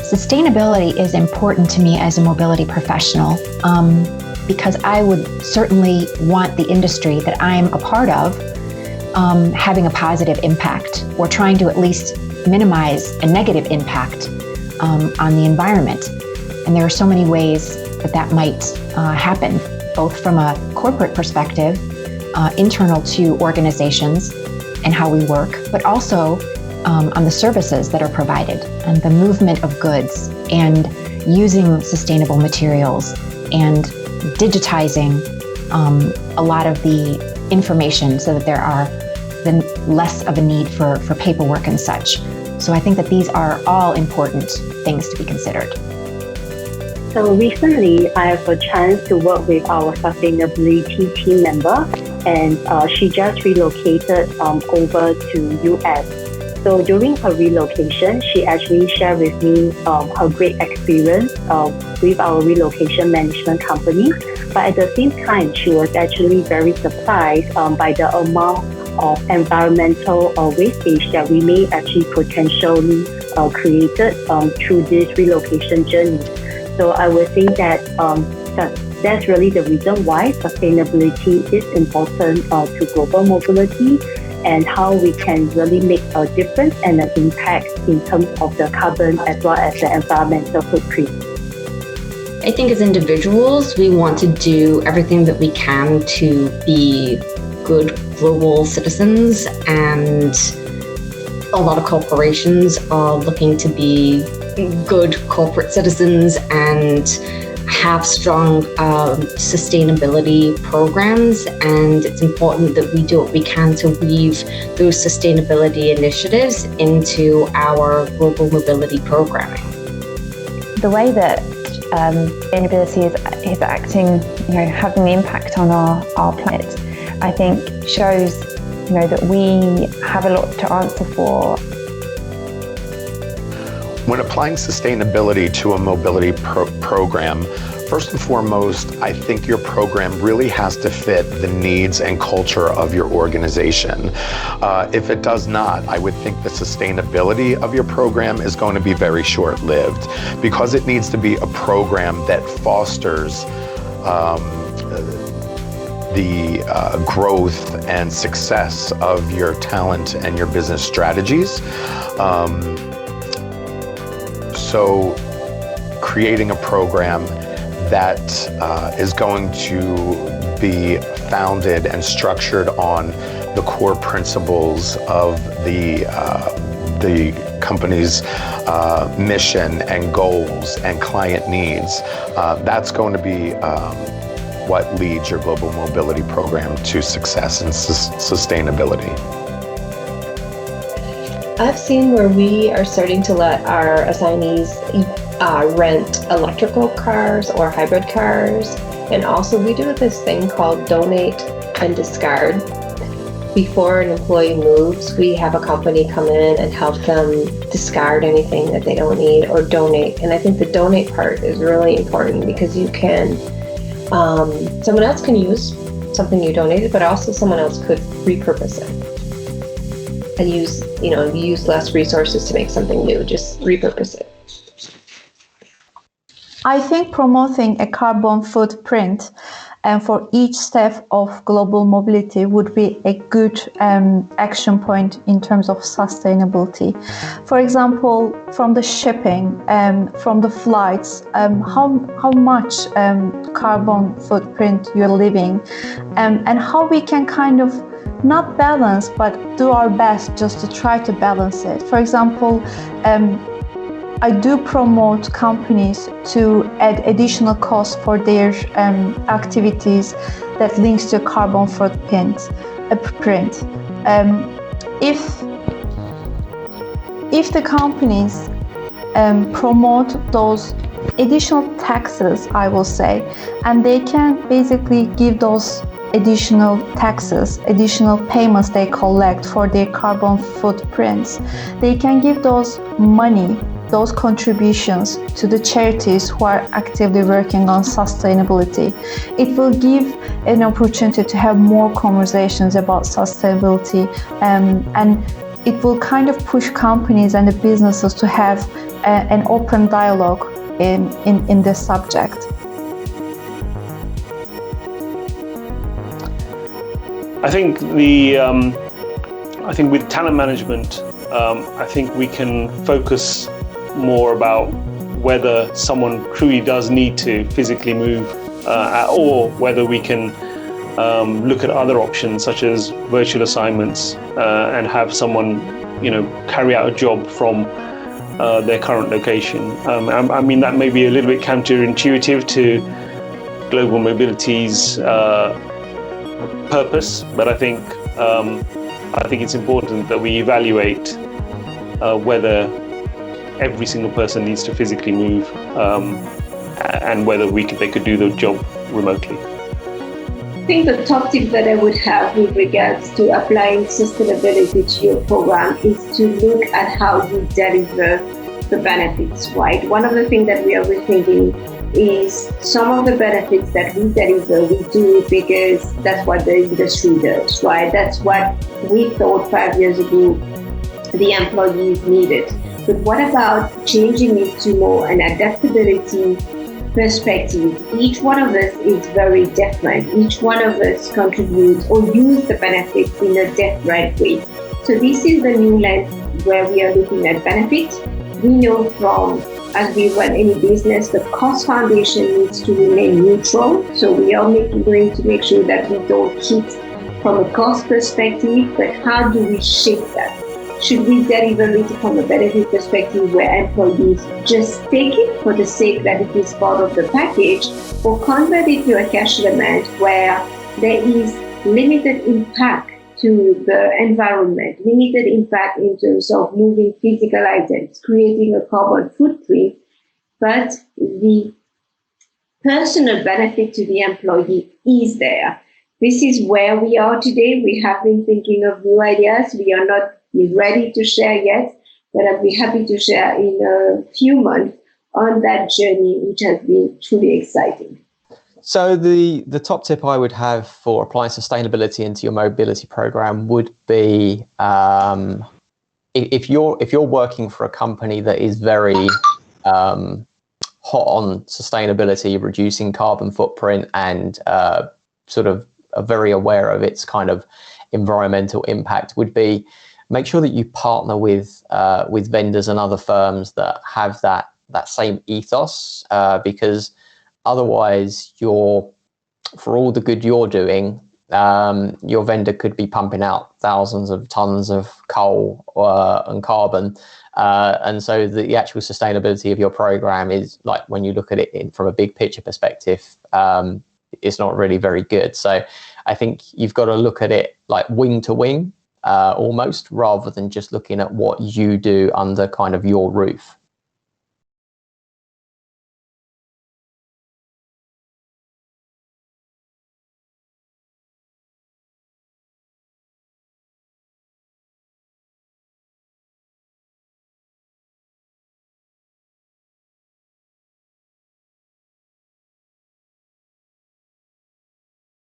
Sustainability is important to me as a mobility professional because I would certainly want the industry that I'm a part of having a positive impact, or trying to at least minimize a negative impact on the environment. And there are so many ways that might happen, both from a corporate perspective, internal to organizations and how we work, but also on the services that are provided and the movement of goods and using sustainable materials and digitizing a lot of the information so that there are then less of a need for paperwork and such. So I think that these are all important things to be considered. So recently, I have a chance to work with our sustainability team member, and she just relocated over to US. So during her relocation, she actually shared with me her great experience with our relocation management company. But at the same time, she was actually very surprised by the amount of environmental wastage that we may actually potentially created through this relocation journey. So I would say that that's really the reason why sustainability is important to global mobility, and how we can really make a difference and an impact in terms of the carbon as well as the environmental footprint. I think as individuals, we want to do everything that we can to be good global citizens, and a lot of corporations are looking to be good corporate citizens and have strong sustainability programs, and it's important that we do what we can to weave those sustainability initiatives into our global mobility programming. The way that sustainability is acting, having an impact on our planet, I think shows, that we have a lot to answer for. When applying sustainability to a mobility program, first and foremost, I think your program really has to fit the needs and culture of your organization. If it does not, I would think the sustainability of your program is going to be very short-lived, because it needs to be a program that fosters the growth and success of your talent and your business strategies. So creating a program that is going to be founded and structured on the core principles of the company's mission and goals and client needs, that's going to be what leads your global mobility program to success and sustainability. I've seen where we are starting to let our assignees rent electrical cars or hybrid cars. And also we do this thing called donate and discard. Before an employee moves, we have a company come in and help them discard anything that they don't need or donate. And I think the donate part is really important, because you can, someone else can use something you donated, but also someone else could repurpose it. And use less resources to make something new, just repurpose it. I think promoting a carbon footprint for each step of global mobility would be a good action point in terms of sustainability. For example, from the shipping, from the flights, how much carbon footprint you're leaving, and how we can kind of not balance, but do our best just to try to balance it. For example, I do promote companies to add additional costs for their activities that links to carbon footprint. If the companies promote those additional taxes, I will say, and they can basically give those additional taxes, additional payments they collect for their carbon footprints, they can give those money, those contributions to the charities who are actively working on sustainability. It will give an opportunity to have more conversations about sustainability, and it will kind of push companies and the businesses to have an open dialogue in this subject. I think with talent management, I think we can focus more about whether someone truly does need to physically move, or whether we can look at other options such as virtual assignments and have someone, carry out a job from their current location. I mean, that may be a little bit counterintuitive to global mobility's purpose, but I think it's important that we evaluate whether every single person needs to physically move, and whether they could do the job remotely. I think the top tip that I would have with regards to applying sustainability to your program is to look at how you deliver the benefits, right? One of the things that we are rethinking is some of the benefits that we deliver, we do it because that's what the industry does, right? That's what we thought 5 years ago the employees needed. But what about changing it to more an adaptability perspective? Each one of us is very different. Each one of us contributes or use the benefits in a different way. So this is the new lens where we are looking at benefits. We know from, as we run any business, the cost foundation needs to remain neutral. So we are going to make sure that we don't hit from a cost perspective, but how do we shift that? Should we deliver it from a benefit perspective where employees just take it for the sake that it is part of the package, or convert it to a cash element where there is limited impact to the environment, limited impact in terms of moving physical items, creating a carbon footprint, but the personal benefit to the employee is there. This is where we are today. We have been thinking of new ideas. We are not ready to share yet, but I'll be happy to share in a few months on that journey, which has been truly exciting. So the top tip I would have for applying sustainability into your mobility program would be, if you're working for a company that is very hot on sustainability, reducing carbon footprint, and sort of are very aware of its kind of environmental impact, would be make sure that you partner with vendors and other firms that have that same ethos, because otherwise, for all the good you're doing, your vendor could be pumping out thousands of tons of coal and carbon. And so the actual sustainability of your program is, like, when you look at it from a big picture perspective, it's not really very good. So I think you've got to look at it like wing to wing, almost, rather than just looking at what you do under kind of your roof.